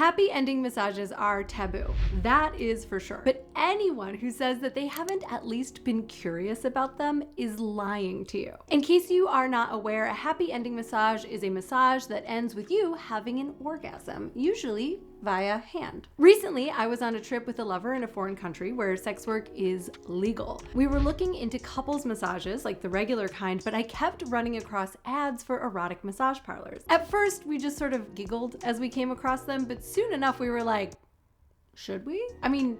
Happy ending massages are taboo. That is for sure. But anyone who says that they haven't at least been curious about them is lying to you. In case you are not aware, a happy ending massage is a massage that ends with you having an orgasm, usually via hand. Recently, I was on a trip with a lover in a foreign country where sex work is legal. We were looking into couples massages, like the regular kind, but I kept running across ads for erotic massage parlors. At first, we just sort of giggled as we came across them, but soon enough we were like, should we? I mean,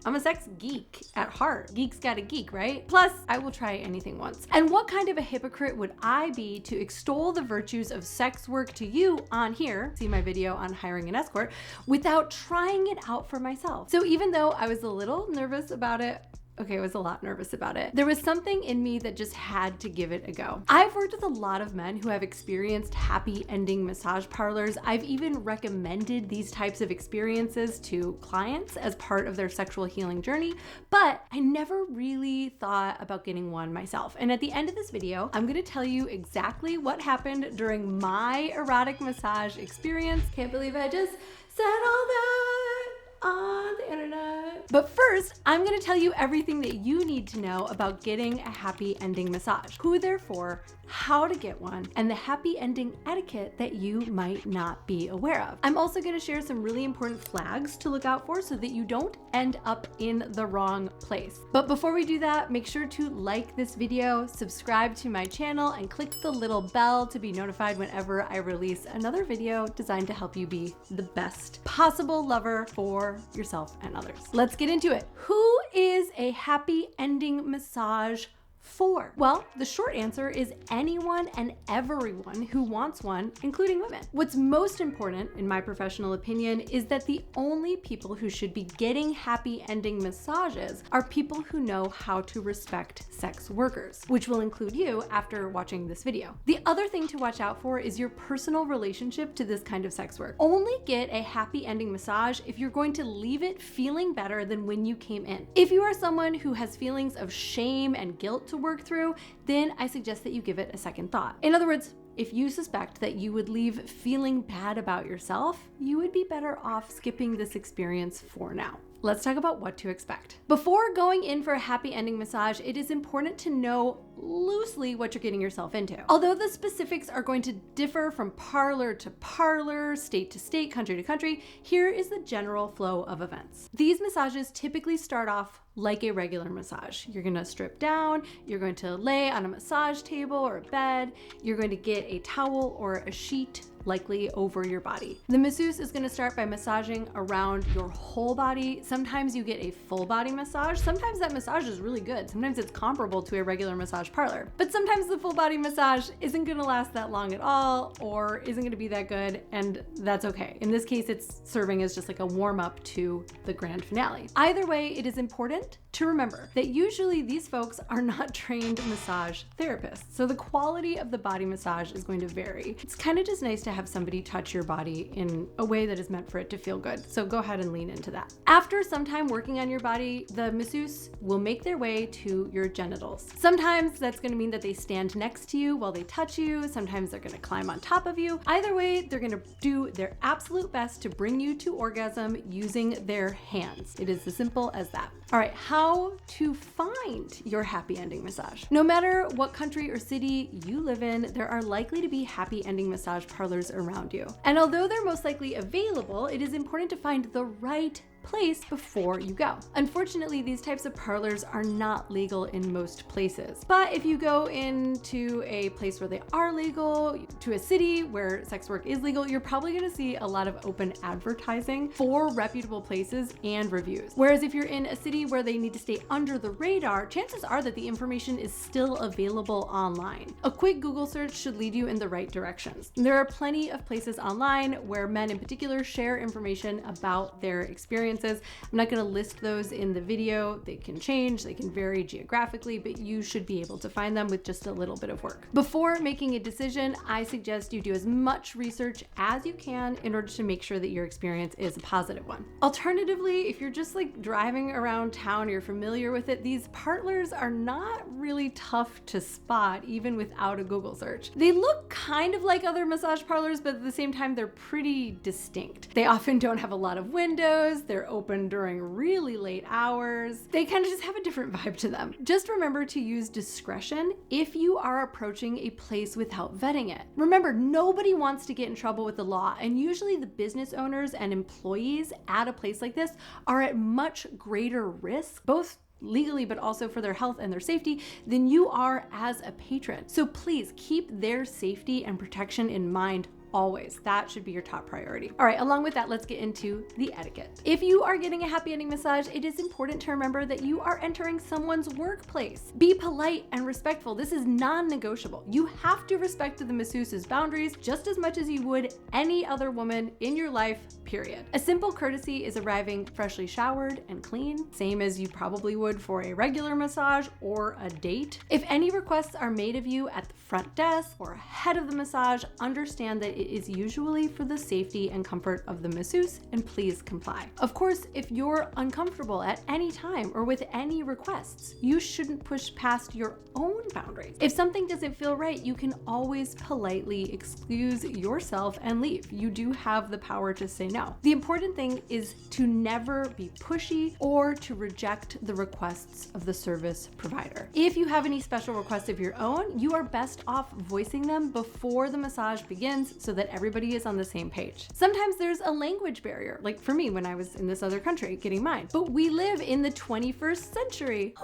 I'm a sex geek at heart. Geek's gotta geek, right? Plus, I will try anything once. And what kind of a hypocrite would I be to extol the virtues of sex work to you on here, see my video on hiring an escort, without trying it out for myself? So even though I was a little nervous about it, okay, I was a lot nervous about it, there was something in me that just had to give it a go. I've worked with a lot of men who have experienced happy ending massage parlors. I've even recommended these types of experiences to clients as part of their sexual healing journey, but I never really thought about getting one myself. And at the end of this video, I'm gonna tell you exactly what happened during my erotic massage experience. Can't believe I just said all that on the internet. But first, I'm gonna tell you everything that you need to know about getting a happy ending massage, who they're for, how to get one, and the happy ending etiquette that you might not be aware of. I'm also gonna share some really important flags to look out for so that you don't end up in the wrong place. But before we do that, make sure to like this video, subscribe to my channel, and click the little bell to be notified whenever I release another video designed to help you be the best possible lover for yourself and others. Let's get into it. Who is a happy ending massage for? Well, the short answer is anyone and everyone who wants one, including women. What's most important, in my professional opinion, is that the only people who should be getting happy ending massages are people who know how to respect sex workers, which will include you after watching this video. The other thing to watch out for is your personal relationship to this kind of sex work. Only get a happy ending massage if you're going to leave it feeling better than when you came in. If you are someone who has feelings of shame and guilt to work through, then I suggest that you give it a second thought. In other words, if you suspect that you would leave feeling bad about yourself, you would be better off skipping this experience for now. Let's talk about what to expect. Before going in for a happy ending massage, it is important to know loosely what you're getting yourself into. Although the specifics are going to differ from parlor to parlor, state to state, country to country, here is the general flow of events. These massages typically start off like a regular massage. You're gonna strip down, you're going to lay on a massage table or a bed, you're going to get a towel or a sheet likely over your body. The masseuse is gonna start by massaging around your whole body. Sometimes you get a full body massage. Sometimes that massage is really good. Sometimes it's comparable to a regular massage parlor. But sometimes the full body massage isn't gonna last that long at all or isn't gonna be that good, and that's okay. In this case, it's serving as just like a warm up to the grand finale. Either way, it is important to remember that usually these folks are not trained massage therapists. So the quality of the body massage is going to vary. It's kind of just nice to have somebody touch your body in a way that is meant for it to feel good. So go ahead and lean into that. After some time working on your body, the masseuse will make their way to your genitals. Sometimes that's going to mean that they stand next to you while they touch you. Sometimes they're going to climb on top of you. Either way, they're going to do their absolute best to bring you to orgasm using their hands. It is as simple as that. All right, how to find your happy ending massage. No matter what country or city you live in, there are likely to be happy ending massage parlors around you. And although they're most likely available, it is important to find the right place before you go. Unfortunately, these types of parlors are not legal in most places. But if you go into a place where they are legal, to a city where sex work is legal, you're probably gonna see a lot of open advertising for reputable places and reviews. Whereas if you're in a city where they need to stay under the radar, chances are that the information is still available online. A quick Google search should lead you in the right directions. There are plenty of places online where men in particular share information about their experience experiences. I'm not going to list those in the video. They can change, they can vary geographically, but you should be able to find them with just a little bit of work. Before making a decision, I suggest you do as much research as you can in order to make sure that your experience is a positive one. Alternatively, if you're just like driving around town, you're familiar with it, these parlors are not really tough to spot even without a Google search. They look kind of like other massage parlors, but at the same time, they're pretty distinct. They often don't have a lot of windows. They're open during really late hours. They kind of just have a different vibe to them. Just remember to use discretion if you are approaching a place without vetting it. Remember, nobody wants to get in trouble with the law, and usually the business owners and employees at a place like this are at much greater risk, both legally, but also for their health and their safety, than you are as a patron. So please keep their safety and protection in mind always. That should be your top priority. All right, along with that, let's get into the etiquette. If you are getting a happy ending massage, it is important to remember that you are entering someone's workplace. Be polite and respectful. This is non-negotiable. You have to respect the masseuse's boundaries just as much as you would any other woman in your life, period. A simple courtesy is arriving freshly showered and clean, same as you probably would for a regular massage or a date. If any requests are made of you at the front desk or ahead of the massage, understand that it is usually for the safety and comfort of the masseuse, and please comply. Of course, if you're uncomfortable at any time or with any requests, you shouldn't push past your own boundaries. If something doesn't feel right, you can always politely excuse yourself and leave. You do have the power to say no. The important thing is to never be pushy or to reject the requests of the service provider. If you have any special requests of your own, you are best off voicing them before the massage begins so that everybody is on the same page. Sometimes there's a language barrier, like for me when I was in this other country getting mine, but we live in the 21st century.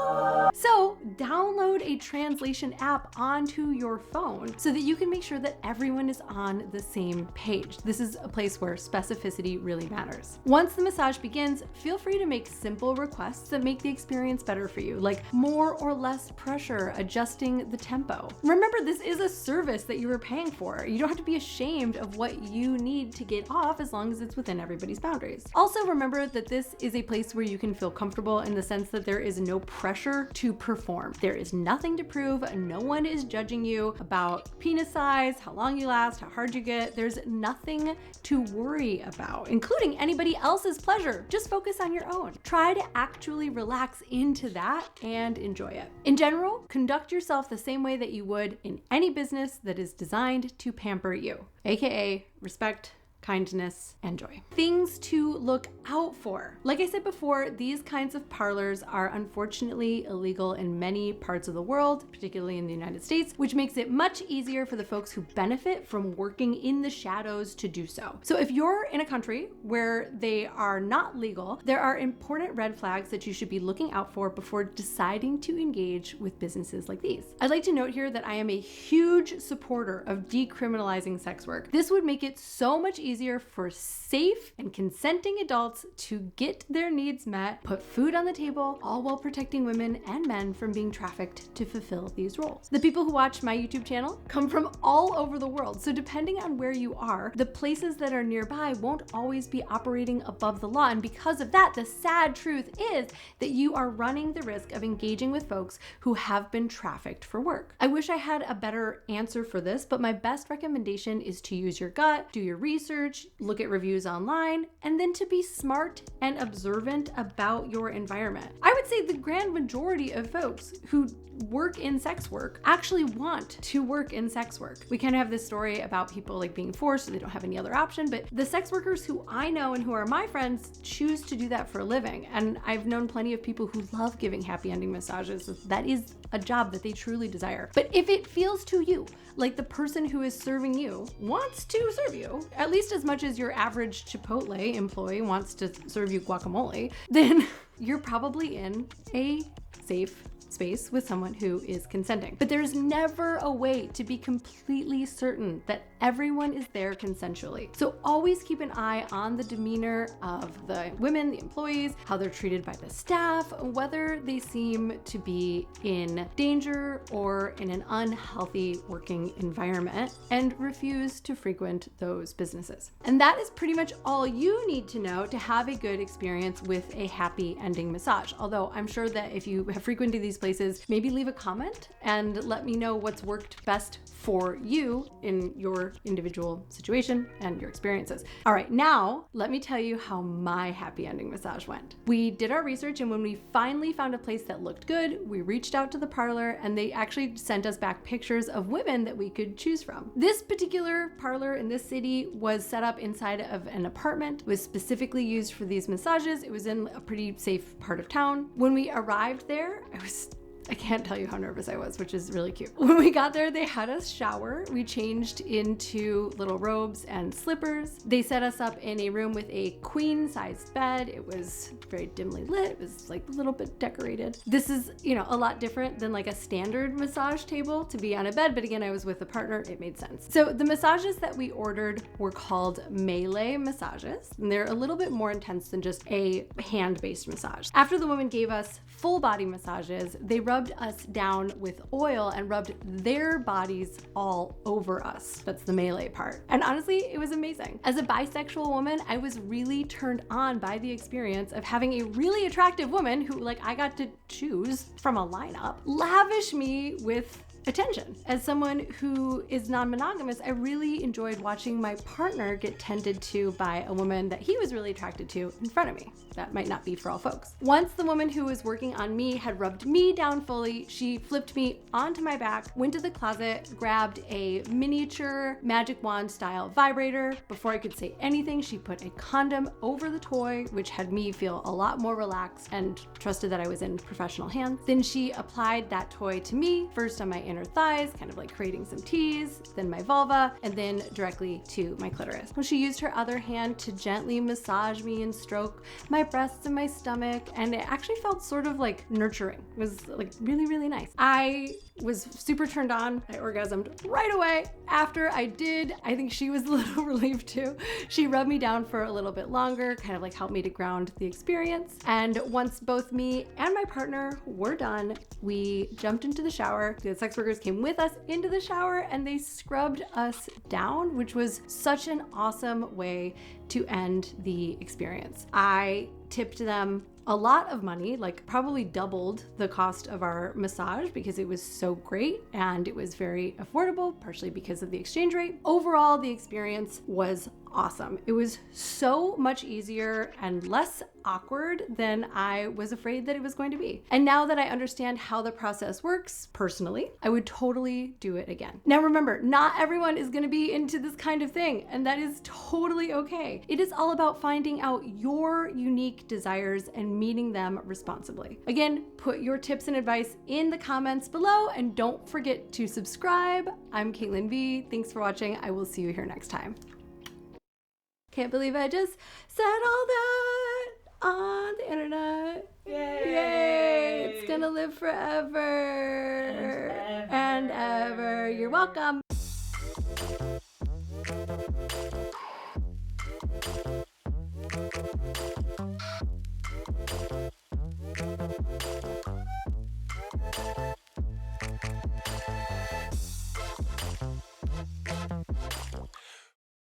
So download a translation app onto your phone so that you can make sure that everyone is on the same page. This is a place where specificity really matters. Once the massage begins, feel free to make simple requests that make the experience better for you, like more or less pressure, adjusting the tempo. Remember, this is a service that you were paying for. You don't have to be ashamed of what you need to get off as long as it's within everybody's boundaries. Also remember that this is a place where you can feel comfortable in the sense that there is no pressure to perform. There is nothing to prove. No one is judging you about penis size, how long you last, how hard you get. There's nothing to worry about, including anybody else's pleasure. Just focus on your own. Try to actually relax into that and enjoy it. In general, conduct yourself the same way that you would in any business that is designed to pamper you, aka respect, kindness, and joy. Things to look out for. Like I said before, these kinds of parlors are unfortunately illegal in many parts of the world, particularly in the United States, which makes it much easier for the folks who benefit from working in the shadows to do so. So if you're in a country where they are not legal, there are important red flags that you should be looking out for before deciding to engage with businesses like these. I'd like to note here that I am a huge supporter of decriminalizing sex work. This would make it so much easier for safe and consenting adults to get their needs met, put food on the table, all while protecting women and men from being trafficked to fulfill these roles. The people who watch my YouTube channel come from all over the world, so depending on where you are, the places that are nearby won't always be operating above the law, and because of that, the sad truth is that you are running the risk of engaging with folks who have been trafficked for work. I wish I had a better answer for this, but my best recommendation is to use your gut, do your research, look at reviews online, and then to be smart and observant about your environment. I would say the grand majority of folks who work in sex work actually want to work in sex work. We kind of have this story about people like being forced so they don't have any other option, but the sex workers who I know and who are my friends choose to do that for a living. And I've known plenty of people who love giving happy ending massages. That is a job that they truly desire. But if it feels to you like the person who is serving you wants to serve you, at least as much as your average Chipotle employee wants to serve you guacamole, then you're probably in a safe space with someone who is consenting. But there's never a way to be completely certain that everyone is there consensually. So always keep an eye on the demeanor of the women, the employees, how they're treated by the staff, whether they seem to be in danger or in an unhealthy working environment, and refuse to frequent those businesses. And that is pretty much all you need to know to have a good experience with a happy ending massage. Although I'm sure that if you have frequented these places, maybe leave a comment and let me know what's worked best for you in your individual situation and your experiences. All right, now let me tell you how my happy ending massage went. We did our research, and when we finally found a place that looked good, we reached out to the parlor and they actually sent us back pictures of women that we could choose from. This particular parlor in this city was set up inside of an apartment. It was specifically used for these massages. It was in a pretty safe part of town. When we arrived there, I can't tell you how nervous I was, which is really cute. When we got there, they had us shower. We changed into little robes and slippers. They set us up in a room with a queen-sized bed. It was very dimly lit. It was like a little bit decorated. This is, a lot different than like a standard massage table to be on a bed, but again, I was with a partner. It made sense. So the massages that we ordered were called melee massages, and they're a little bit more intense than just a hand-based massage. After the woman gave us full body massages, they rubbed us down with oil and rubbed their bodies all over us. That's the melee part. And honestly, it was amazing. As a bisexual woman, I was really turned on by the experience of having a really attractive woman who I got to choose from a lineup, lavish me with attention. As someone who is non-monogamous, I really enjoyed watching my partner get tended to by a woman that he was really attracted to in front of me. That might not be for all folks. Once the woman who was working on me had rubbed me down fully, she flipped me onto my back, went to the closet, grabbed a miniature magic wand style vibrator. Before I could say anything, she put a condom over the toy, which had me feel a lot more relaxed and trusted that I was in professional hands. Then she applied that toy to me, first on my inner thighs, kind of like creating some tease, then my vulva, and then directly to my clitoris. Well, she used her other hand to gently massage me and stroke my breasts and my stomach, and it actually felt sort of like nurturing. It was like really, really nice. I was super turned on. I orgasmed right away. After I did, I think she was a little relieved too. She rubbed me down for a little bit longer, kind of like helped me to ground the experience. And once both me and my partner were done, we jumped into the shower. The sex workers came with us into the shower and they scrubbed us down, which was such an awesome way to end the experience. I tipped them a lot of money, like probably doubled the cost of our massage because it was so great and it was very affordable, partially because of the exchange rate. Overall, the experience was awesome. It was so much easier and less awkward than I was afraid that it was going to be. And now that I understand how the process works personally, I would totally do it again. Now remember, not everyone is going to be into this kind of thing, and that is totally okay. It is all about finding out your unique desires and meeting them responsibly. Again, put your tips and advice in the comments below, and don't forget to subscribe. I'm Caitlin V. Thanks for watching. I will see you here next time. Can't believe I just said all that on the internet. Yay! It's gonna live forever and ever. You're welcome.